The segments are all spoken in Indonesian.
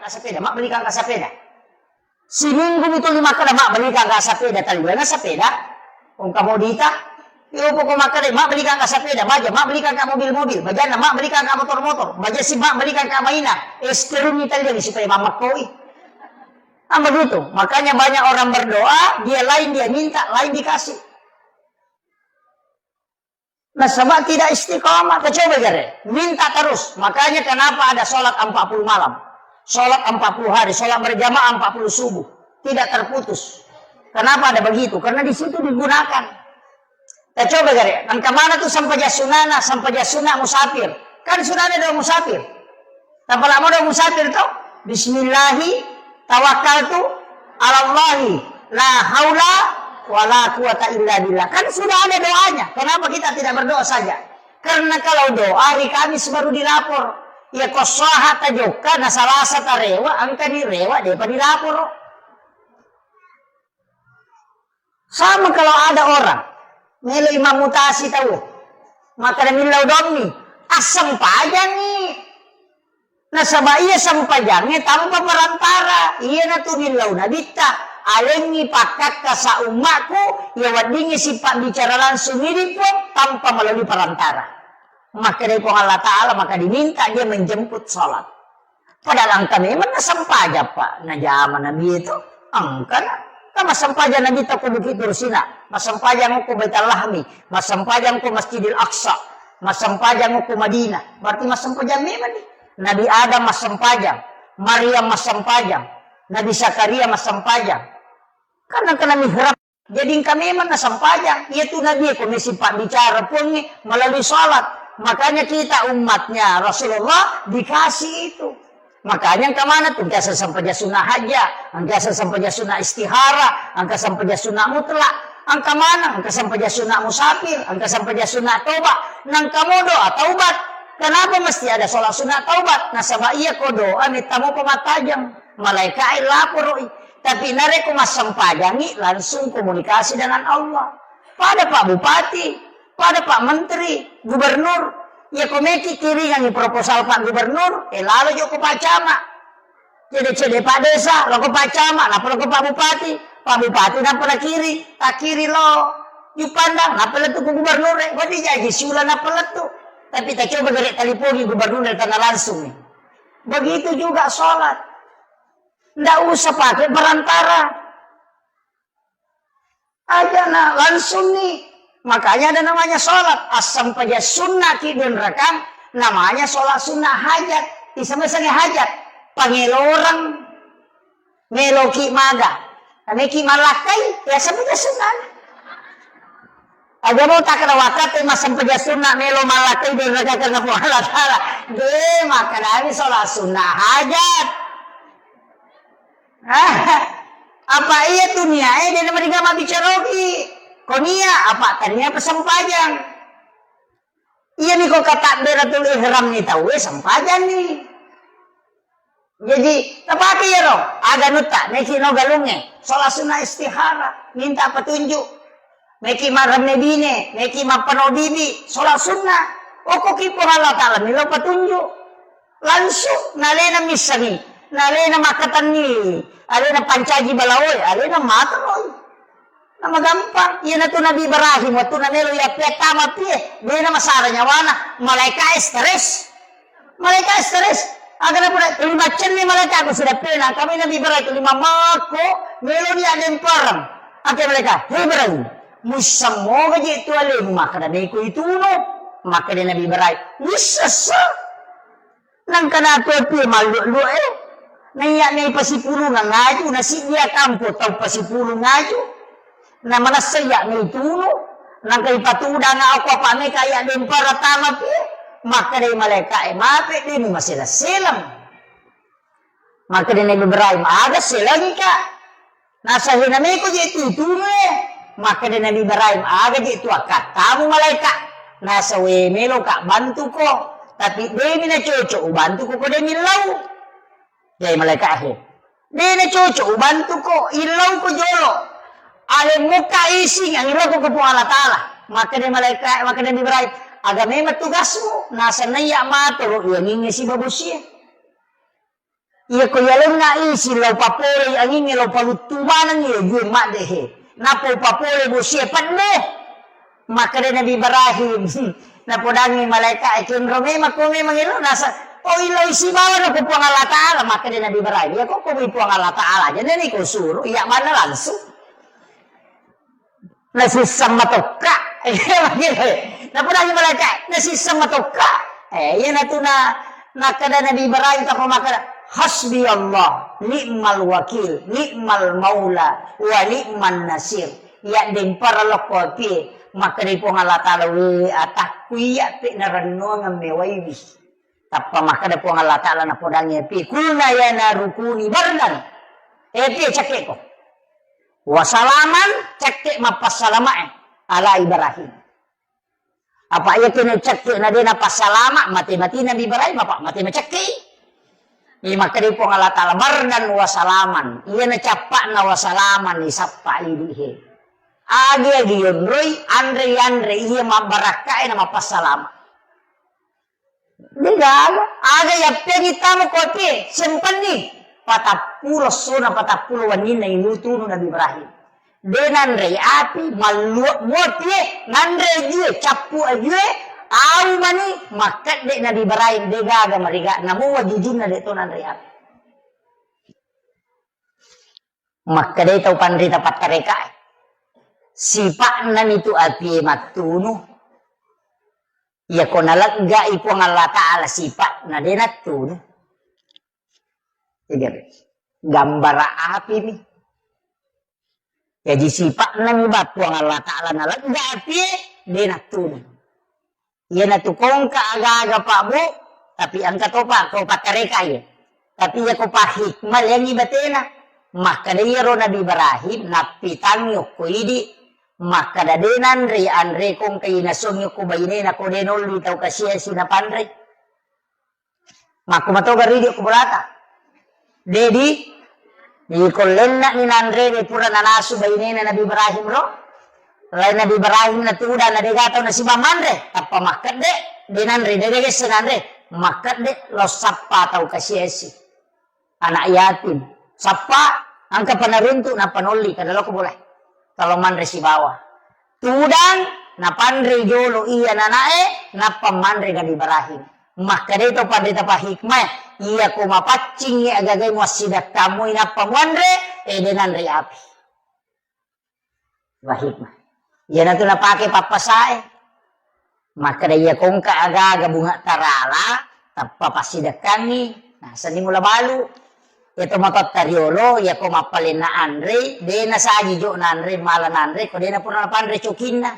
ka sepeda, mak belikan ka sepeda. Seminggu itu 5 kali mak belikan ka sepeda, taliban na sepeda. Kung kamodita, iupo ko makare, mak belikan ka sepeda, baja, mak belikan ka mobil-mobil, baja na, mak belikan ka motor-motor, baja si mak belikan ka mainan, eskerum ni taliban supaya mamak koi. Nah begitu, makanya banyak orang berdoa, dia lain dia minta, lain dikasih. Nah sebab tidak istiqomah, coba gare, minta terus. Makanya kenapa ada sholat 40 malam, sholat 40 hari, sholat berjamaah 40 subuh, tidak terputus. Kenapa ada begitu? Karena di situ digunakan. Kita coba gare, dan kemana tuh sampaja sunana, sampaja sunah musafir. Kan sunana ada musafir. Tapi lama ada musafir tuh, Bismillahi tawakkaltu ala Allahi la haula wala quwata illa billah. Kan sudah ada doanya. Kenapa kita tidak berdoa saja? Karena kalau doa hari Kamis baru dilapor. Ya kosaha tajoka na salasa tarewa angka direwa depa dilapor. Sama kalau ada orang melo imam mutasi tahu. Maka milau domni asam pajang nih. Nah sabah iya sampajangnya tanpa perantara. Iya na tu milau nabita. Alengi pakak kasa umatku ya wadingi sifat bicara langsung ini pun tanpa melalui perantara. Maka dari Allah Ta'ala maka diminta dia menjemput sholat. Padahal angka memang nasampaja pak. Nah zaman Nabi itu angka na masampaja Nabi tak begitu rusina. Masampaja ko Baitul Lahmi. Masampaja ko Masjidil Aqsa. Masampaja ko Madinah. Berarti masampaja memang nih. Nabi Adam masampaja. Maryam masampaja. Nabi Zakaria masampaja. Karena kena mihrab. Jadi kami memang nasampajang. Itu Nabi komisi pak bicara pun nih melalui sholat. Makanya kita umatnya Rasulullah dikasih itu. Makanya kemana tuh? Angka sampaja sunnah haja. Angka sampaja sunnah istihara. Angka sampaja sunnah mutlak. Angka mana? Angka sampaja sunnah musafir. Angka sampaja sunnah taubat. Nang kamu doa taubat. Kenapa mesti ada sholat sunnah taubat? Nah sama iya doa nitamu pematajang. Malaikat lapor. Tapi nareku mas sampajangi langsung komunikasi dengan Allah. Pada Pak Bupati, pada Pak Menteri, Gubernur. Ya komeki kiri yang proposal Pak Gubernur. Lalu yo ke Pak Camat. Jadi Pak Desa, lo ke Pak Camat, lapor ke Pak Bupati. Pak Bupati napala kiri, tak kiri lo. Yu pandang, napala tuh ke Gubernur. Wadi jadi sulan napala tuh. Tapi tak coba dari telepon Gubernur dari tanah langsung. Begitu juga sholat. Nggak usah pakai perantara. Aja nah langsung nih. Makanya ada namanya sholat. Asam paja sunnah kidun rekam. Namanya sholat sunnah hajat. Isama-isama hajat. Pangelo orang. Meloki maga. Kameki malakai. Ya sampaja sunnah. Aja mau tak kena wakat. Masam paja sunnah. Melo malakai. Dan rekam kena Allah Ta'ala. Maka dari sholat sunnah hajat. Apa iya tuh nia dia nama digama bicarogi konia apa tadinya pesampajang iya nih kok kata beratul ihram nih tahu sampajang nih jadi apa ya roh ada nuta neki no galungnya sholat sunnah istihara minta petunjuk neki marham nebine neki mapanodibi sholat sunnah kok kipo Allah Ta'ala milo petunjuk langsung nalena misani nalena makatan nih alena pancaji balawoi, alena mataloy. Nama gampang. Iya na to Nabi Ibrahim, waktu na melo ya petama pie, dia nama saranya wana, malaikat stres. Malaikat stres. Agar pula 5 cenni malaikat aku sudah pena. Kami Nabi Ibrahim 5 mako, melo ni aden parang. Ake malaikat, Ibrahim, musammo gaji itu alemu maka na neko itu no. Maka dia Nabi Ibrahim, musasa. Nang kana ko pie malu Naiya na pasipuro nga ngaju, nasidya kampo tau pasipuro ngaju. Na manasaya na ituno, nang kay patuda nga ako pa may kaya din para tama pi. Maka day maleka mape din masila-silang. Maka din Ibrahim aga silang ka. Nasa hinami ko di ituno Maka din Ibrahim aga di ito akatamu maleka. Nasa wemelo ka bantu ko. Tapi demi na chocho bantu ko demi lau. Jadi malaikat akhir. Dia cocok bantu ko, ilaw ko jolo. Alam muka ising ang ilaw ko po Allah Ta'ala. Maka dia malaikat, maka dia Ibrahim. Agama tugasmu, nasa naya maturo, yang ini si babusya. Iya ko yalang na isi law papole ang ingi law palutumanan niya gue madehe. Napo papole bo siyapan mo. Maka na Nabi Ibrahim napodangi malaika ikin rome makume mangilo nasa o ilaw isibawan ako po ang Allah Ta'ala. Maka na Nabi Ibrahim ya ko kumi po ang Allah Ta'ala. Jadi ni ko suro iya mana langsung. Nasisang matoka. Napodangi malaika nasisang matoka. Yan na ito na kada Nabi Ibrahim tapo maka hasbi Allah, ni'mal wakil, ni'mal maula, wa ni'man nasir. Ya din para lokopi, maka di po nga latalawi atak kuya pi narano nga mewaywi. Tappa maka di po nga latala na podangnya pi, kulna ya narukuni bardan. Pi cake ko. Wasalaman, cake mapasalama ala Ibrahim. Apa iya kini cake na din na pasalama, mati-mati Nabi Ibrahim, apa mati-mati cake. Maka di po nga latala bardan wasalaman. Iya na capak na wasalaman ni sappa idihe. Agi yun roy andre iya mabaraka na mapasalama. Diga aga yappe kita mo kopi sempan ni patapulo sona patapulo wanin na inutu no Nabi Ibrahim. Denandre api maluak motie nandre jue capu ajue. Aw mani makat dek Nabi Ibrahim de gaga mariga namu wajujun na deto nan riap. Maka de tau pandri tapat kareka. Sipak nan itu api matunu. Ya ko nalagga ipo ng Allah Ta'ala sipak na de natunu. Sige. Gambara api mi. Jadi sipak nan iba po ng Allah Ta'ala nalagga api de natunu. Yan na tukong ka aga-aga pa mo, tapi ang katopa, ko patareka yan. Tapi ya ko pa hikmal, yan ibatena. Makadayaro Nabi Ibrahim, napitang yung kuidi, makadadenan re, andre kong kainasong yung kubayinin, ako denol, bitaw kasiya sinapanre. Makumatoga rin yung kuburata. Dedi, di kolen na ni Nandre, ni pura nanaso bayinin na Nabi Ibrahim ro. Lain Nabi Ibrahim na tuda na degato na si Mamandre, tappa makat de, dinandre, dedeges sinandre, makat de, lo sappa tau kasiesi. Anak yatim, sappa, ang kapanarunto na panoli, kadalo ko boleh. Kalau mandre si bawah. Tudang, na pandre jolo iya nanae, na pamandre Nabi Ibrahim. Maka dito pandre tapa hikmah, iya kumapacing, iya agagay mo sidak kamu, ina pamandre, dinandre api. Wahikmah. Yan na ito napake papasae. Maka na iya kong kaaga bunga tarala, tapapasidakan ni, nasa ni mula balo. Ito matot tariolo, iya ko mapalin na Andre, de na sa agijo na Andre, mala na Andre, ko de na po na Andre chokin na.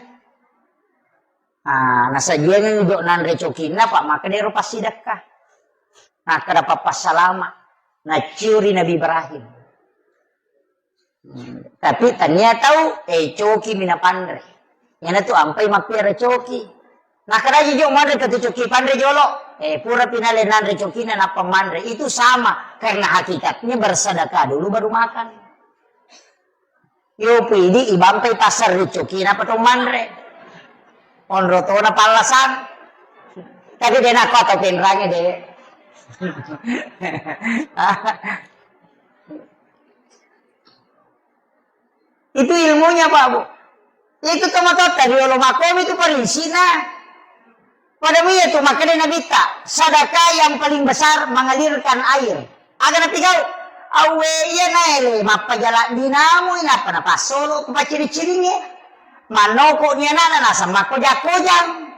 Nasa diya nga yung na Andre chokin na, pa maka de ro pasidak ka. Maka na papasalama, na tsuri Nabi Ibrahim. Tapi tanya tahu coki mina pandre. Yan tu ampai makpira coki. Nakaraji jo mandre katu coki pandre jolo. Pura pinalenan re coki na napamandre. Itu sama karena hakikatnya bersedekah dulu baru makan. Yo pidi ibampai pasar re coki na patong mandre. Onroto na palasan. Tapi dia nak atau penrangnya deh. Itu ilmunya Pak Bu. Itu tomatot tadi Allah makom itu perinsina. Pada mu itu makanya nabita sedekah yang paling besar mengalirkan air. Agar napi kau awe iya naele mapajala dinamo ina pa napasolo ko pa ciri-cirinya. Manoko niya na nasa makoja-kojang.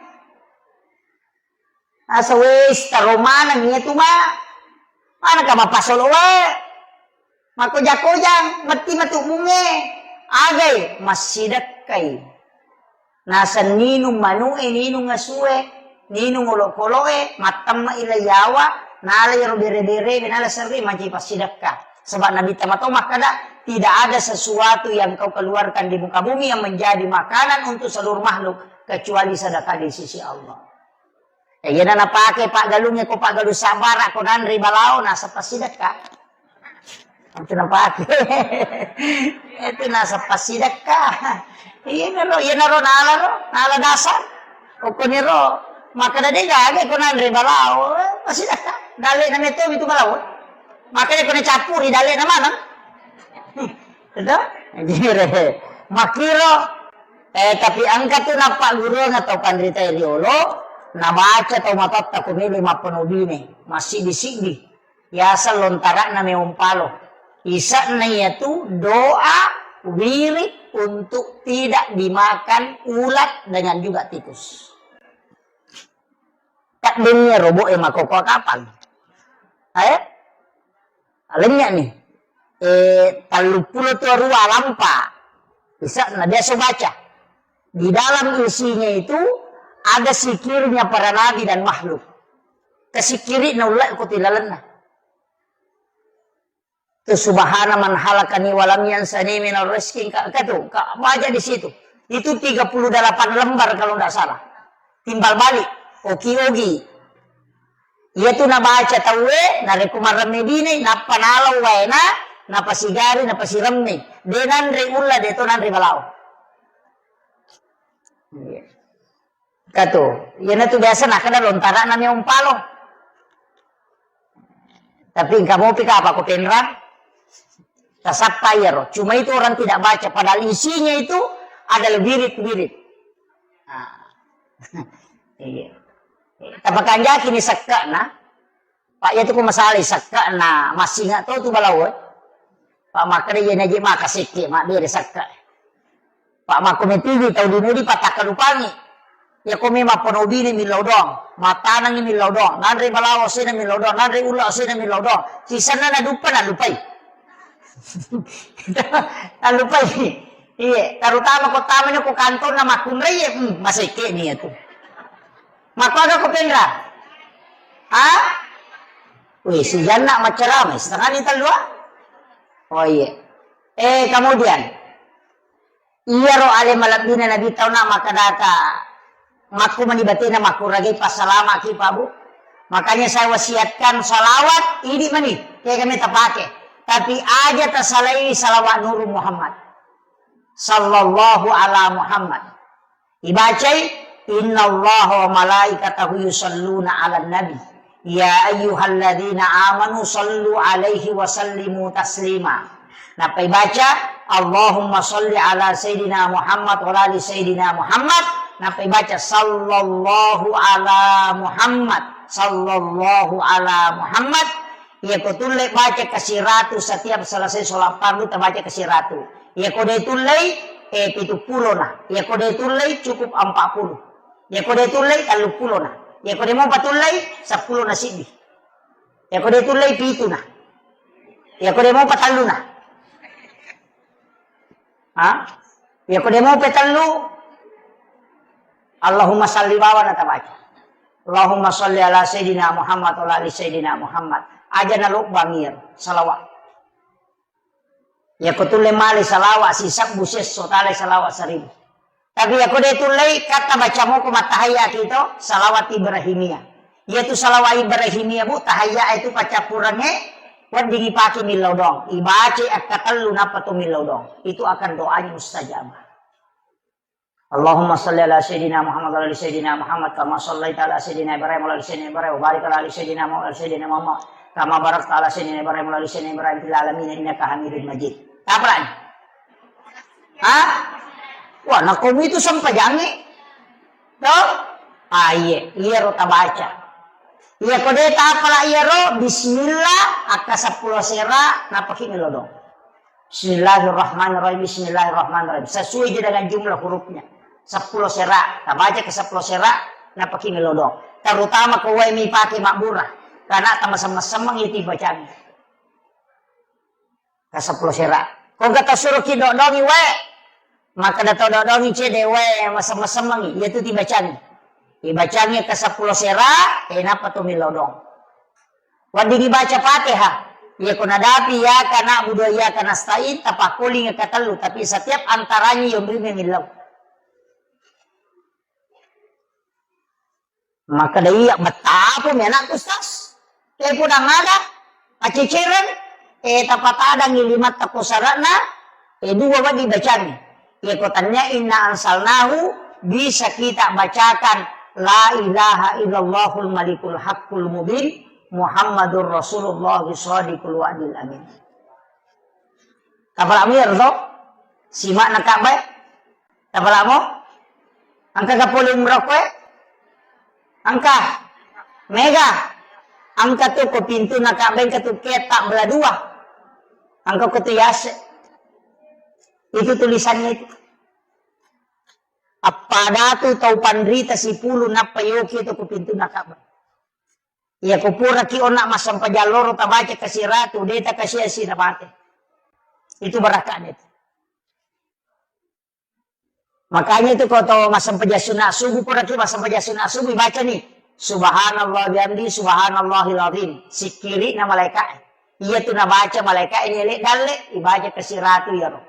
Asa wes taromana niya tuma. Ano ka mapasolo we? Makoja-kojang mati matumunge. Agay, masidak kay. Nasa ninong manue, ninong ngasue, ninong ulokoloe, matam mailayawa, nalay robere-bere, binalasari, majipasidak ka. Sebab Nabi Tamatomah kada, tidak ada sesuatu yang kau keluarkan di muka bumi yang menjadi makanan untuk seluruh makhluk, kecuali sedekah di sisi Allah. Yan na napake, Pak Galungnya ko Pak Galuh sabar, ako nanri balao, nasa pasidak ka. Itu nampak, itu nasa pasidak ka. Iya naro nala dasar. Oko niro, maka na diga, ko nanri balao, pasidak ka. Dali na meto itu balao. Makanya kena capuri dalek na mana. Ito? Dire. Makiro. Tapi angkat tu napak guru na tau kandrita iriolo. Nabaca tau matot ta kumili mapanubine. Masih disigi. Yasa lontara na may umpalo. Isa na yaitu doa wirid untuk tidak dimakan ulat dengan juga tikus. Tak dunia robo makoko kapan? Alingnya nih. 30 tu rua lampa. Bisa nah dia baca. Di dalam isinya itu ada sikirnya para nabi dan makhluk. Kesikiri na ulai ko tilalan na. Tu subhana man halakani walam yansani minal rizqin katu. Baca di situ. Itu 38 lembar kalau tidak salah. Timbal balik. Oki-ogi. Ia tu na baca tawe na rekumar medine na panalaw na na pasigari na pasiramni. Denan re ulla deto nan re balao. Kato, yan na to biasa nakada lontara na may umpalo. Tapi kamu pika apa ko penra? Tasap payar. Cuma itu orang tidak baca. Padahal isinya itu adalah birit-birit. Iya. Tapakan jaki ni sakka na. Pak ya tu ko masalah sakka na masih nggak tahu tu balawat. Pak makare yan aja makasiki mak dia sakka. Pak makometigi tahu dinudi pataka lupangi. Ya kome maponobini milodong, matanang ni milodong, nanre balawo sina milodong, nanre ulo sina milodong. Sisa na nadupa na lupay. Nalupay. Iya, terutama ko tama niyo ko kantor na makumrey, masike niya to. Makono ko pendra. Ha? Wih, si Jana macarame, setengah ni talwa. Oh iya. Kemudian iya ro ale malabina nabi tahu na makadata. Maku manibati na makuragay pasalama ki pabu. Makanya saya wasiatkan salawat ini mani. Kaya kami tapake. Tapi aja tasalai salawat Nur Muhammad. Sallallahu ala Muhammad. Ibacai. Inna Allah wa malaikatahu yusalluna ala nabi. Ya ayyuhalladzina amanu sallu alaihi wa sallimu taslima. Napa ibaca. Allahumma salli ala Sayyidina Muhammad wa ala Sayyidina Muhammad. Napa baca sallallahu ala Muhammad, sallallahu ala Muhammad. Ya ko tulay baca kasih ratu setiap selesai sholat fardu ta baca kasih ratu. Ya ko day tulay 70 na. Ya ko day tulay cukup 40. Ya ko day tulay 30 na. Ya ko day mo patulay 10 na sibi. Ya ko day tulay 7 na. Ya ko day mo patalo na. Ha? Ya ko day mo patalo. Allahumma salli bawa na tabaca. Allahumma salli ala Sayyidina Muhammad wa ala Sayyidina Muhammad. Aja na luk bangir. Salawat. Ya kutulay mali salawat. Sisak buses sotalay salawat 1000. Tapi ya kuday tulay kata baca mo kumatahaya kito. Salawat Ibrahimiyah. Yaitu salawat Ibrahimiyah bu. Tahaya itu pacapurannya. Wan dingipaki milaw dong. Ibaci at katalu na patumilaw dong. Itu akan doanya mustajabah. Allahumma salli ala Sayyidina Muhammad wa ala Sayyidina Muhammad kama sallaita ala Sayyidina Ibrahim wa ala Sayyidina Ibrahim wa barik ala Sayyidina Muhammad wa ala Sayyidina Muhammad kama barakta ala Sayyidina Ibrahim wa ala Sayyidina Ibrahim fil alamin innaka Hamidum Majid. Apa lagi? Hah? Wah, nakom itu sampai jangi. Tuh? Iya ro tabaca. Iya kode tapala iya ro bismillah akka 10 sera napaki melodong. Bismillahirrahmanirrahim. Bismillahirrahmanirrahim. Sesuai dengan jumlah hurufnya. 10 serak, tak baca ke 10 serak, napaki melodong. Terutama kau mi pakai makburah, karena sama-sama itu bacaan. Ke 10 serak. Kau kata suruh kidodongi we, maka datang dodongi cede we, sama-sama itu dibacaan. Dibacanya ke 10 serak, kenapa tu melodong? Wadi dibaca Fatihah. Ya kuna dapi ya karena budaya karena stain tapakuling katalu, tapi setiap antaranya yang beri memilau. Maka dia betapa menak ustaz. Pun ang ada aciciran tapat ada ngilimat takusarana dua wadi bacaan. Ikutannya inna ansalnahu bisa kita bacakan la ilaha illallahul malikul haqqul mubin Muhammadur Rasulullah shadiqul wa'dil amin. Kapal amir to? Simak na Ka'bah. Kapal mo? Angka kapuling merokwe? Angka mega. Angka tu ko pintu na Ka'bah ka tu ketak belah dua. Angka ko tu yase. Itu tulisannya itu. Apa datu tau pandrita si pulu na payoki itu ko pintu na Ka'bah. Ya kupura ki onak masam pajaloro tabaca kasih ratu deta kasih asi mate. Itu barakan itu. Makanya itu kalau tahu masam pajasuna subuh pura ki masam pajasuna subuh baca nih subhanallah bihamdi subhanallahil azim sikiri na malaikat. Iya tu na baca malaikat ini lek dalle dibaca kasih ratu ya roh.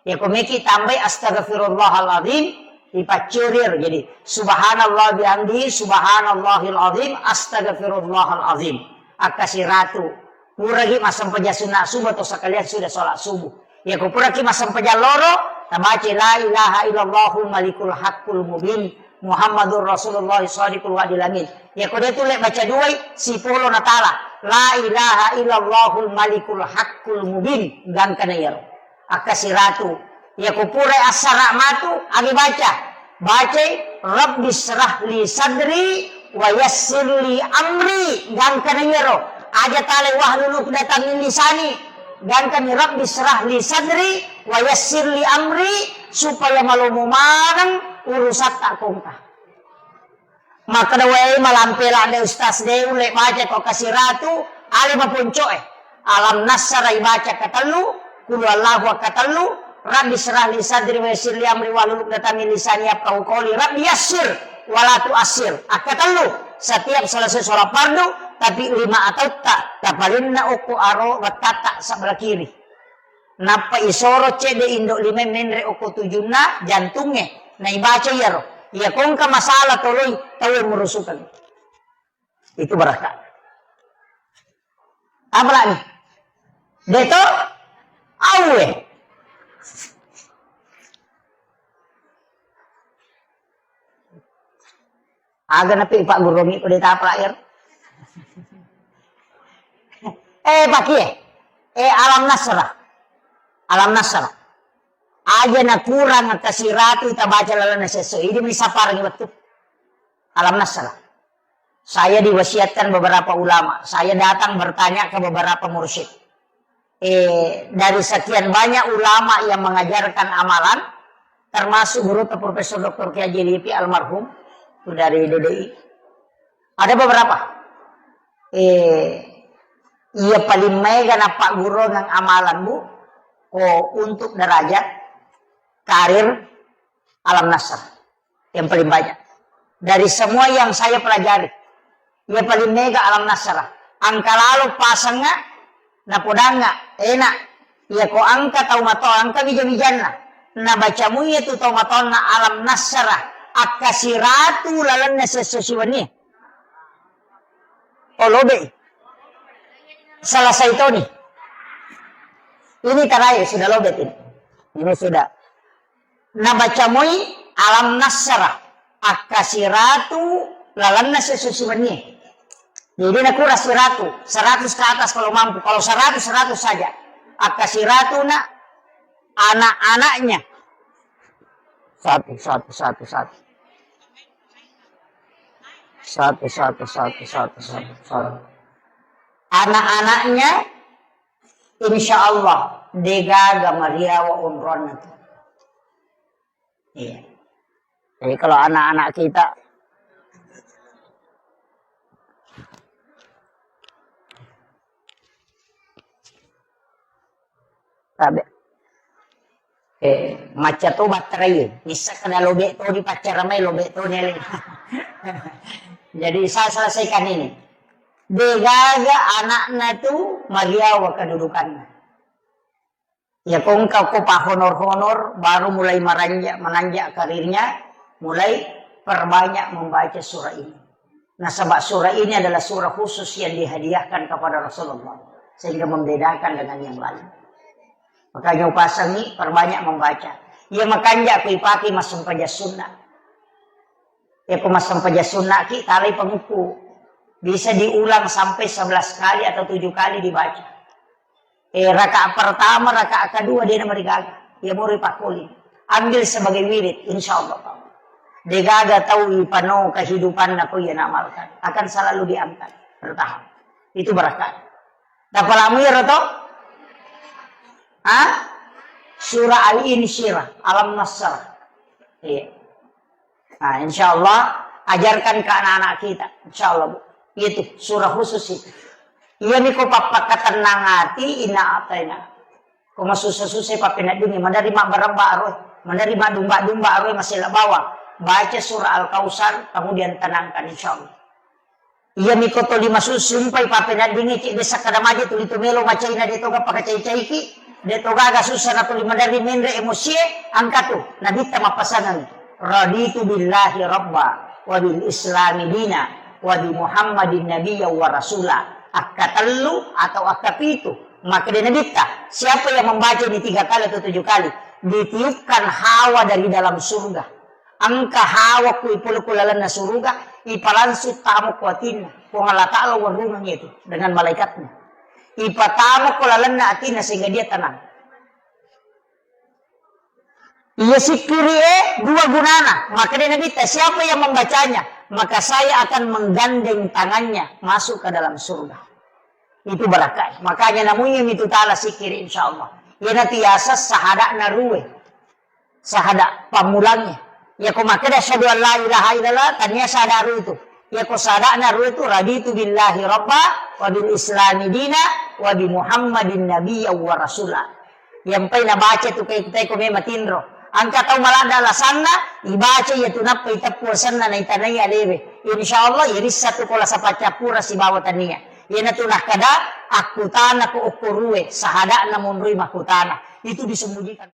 Ya komeki tambah astaghfirullahal azim dipacurir jadi subhanallah bihamdi subhanallahil azim astaghfirullahal azim akasih ratu puragi masam pajasuna subuh atau sekalian sudah sholat subuh ya ku puragi masam pajaloro tabaca la ilaha illallahul malikul haqqul mubin Muhammadur Rasulullah shadiqul wa'dil amin ya ku dia tu lek baca dua si puluh natala la ilaha illallahul malikul haqqul mubin gangkana ya akasih ratu ya kupure asara matu agi baca Rabbi syrah li sadri wa yassir li amri gangkan yero aja tale wahluluk datang lisani gangkan Rabbi syrah li sadri wa yassir li amri supaya malumu marang urusat tak kongkah maka dawai malampela ande ustaz deu lek baca kok kasih ratu ali mapunco alam nasara baca katalu kulu allahu katalu Rabbi syrah li sadri wa yassir li amri wahlul 'uqdatam min lisani yafqahu qawli Rabbi yassir wa la tu'assir akatalu setiap selesai sholat fardu tapi lima atau tak tapalinna uku aro watata sebelah kiri napa isoro cede indok lima menre uku tujuna jantungnya na ibaca ya roh ya kongka masalah toloi tahu merusukan itu berkah apa lagi deto awe aga napi Pak Guromi ko dita player. Pak Kie. Alam Nasrah. Alam Nasrah. Aja na kurang kasih ratu kita baca lalana sesuai. Ini bisa parang betul. Alam Nasrah. Saya diwasiatkan beberapa ulama. Saya datang bertanya ke beberapa mursyid. Dari sekian banyak ulama yang mengajarkan amalan, termasuk guru Profesor Dr. Kiai Lipi almarhum. Itu dari DDI. Ada beberapa. Iya paling mega na Pak Guru ng amalan bu. Untuk derajat karir Alam Nasrah. Yang paling banyak. Dari semua yang saya pelajari. Iya paling mega Alam Nasrah. Angka lalu pasangnya. Napodanga. Enak. Iya ko angka tau mato. Angka bija-bijanna. Na bacamu itu tau mato na Alam Nasrah. Akasih ratu lalannya sesuatu lobe selesai itu nih ini terakhir sudah lobet ini sudah nabacamoi Alam Nasrah akasih ratu lalannya sesuatu jadi nak kuras ratu 100 ke atas kalau mampu kalau 100 saja akasih ratu nak anak-anaknya satu. Anak-anaknya, insya Allah, degaga Maria wa umron itu. Iya. Jadi kalau anak-anak kita, sabi, maca to baterai bisa kena lobe to di pacar ramai lobe to nilai. Jadi saya selesaikan ini degaga anaknya tu Maria wa kedudukannya ya kongkau pa honor baru mulai menanjak karirnya mulai perbanyak membaca surah ini nah sebab surah ini adalah surah khusus yang dihadiahkan kepada Rasulullah sehingga membedakan dengan yang lain. Makanya upasangi perbanyak membaca. Ya makanya aku ipaki masang paja sunnah. Ya aku masang paja sunnah ki talay penguku. Bisa diulang sampai 11 kali atau 7 kali dibaca. Rakaat pertama, rakaat kedua dia nama digaga. Ya muri pakuli. Ambil sebagai wirid, insya Allah. Digaga tahu penuh kehidupan aku yang amalkan. Akan selalu diangkat. Bertahap. Itu berkat. Dapat amir atau? Surah Al-Insyirah. Alam Nasr. Iya. Nah, insya Allah ajarkan ke anak-anak kita. Insya Allah, Bu. Itu surah khusus itu. Iya miko papa ketenang hati ina atena. Kuma susah-susah papa nak dini. Menerima beramba arwah. Menerima dumba-dumba arwah masih bawa. Baca surah Al-Kausar. Kemudian tenangkan insya Allah. Iya miko to lima sumpay papa nak dini. Cik desa kadamaji tulitu melo macai na dito ka pakacay-cay ki. Dito gaga susah na tuli menerima mindre emosi. Angkat tu. Nadita mapasanan. Raditu billahi rabba. Wa bil islami dina. Wa bi Muhammadin nabiyya wa rasula. Akatelu atau akapitu. Maka dia nabita. Siapa yang membaca ini 3 kali atau 7 kali. Ditiupkan hawa dari dalam surga. Angka hawa ku ipulukulalan na surga. Ipalansut tamu kuatin. Kung Allah Ta'ala warungannya itu. Dengan malaikatnya. Ipatamu kulalan na atina sehingga dia tenang. Ia sikiri 2 gunana. Maka dia nabita. Siapa yang membacanya. Maka saya akan menggandeng tangannya masuk ke dalam surga. Itu barakat. Makanya namanya itu ta'ala sikiri insyaAllah. Ya nanti asas sahada naruwe. Sahada pamulangnya. Ya ko makanya syahadu an la ilaha illallah. Tanya sahada naruwe itu. Ya ko sahada naruwe itu. Raditu billahi rabba. Wa bil islami dina. Wa bi Muhammadin nabiyya wa rasulah. Yang pa'y nabaca itu kay kita ko may matindro. Angka tahu malada alasanna ibaca ya tunap itapuasan na itanay alebe. Insyaallah iris satu kola sa pacapura si bawatan niya. Yan na tunah kada akutana ko ukuruwe sahada na munri makutana. Itu disembunyikan.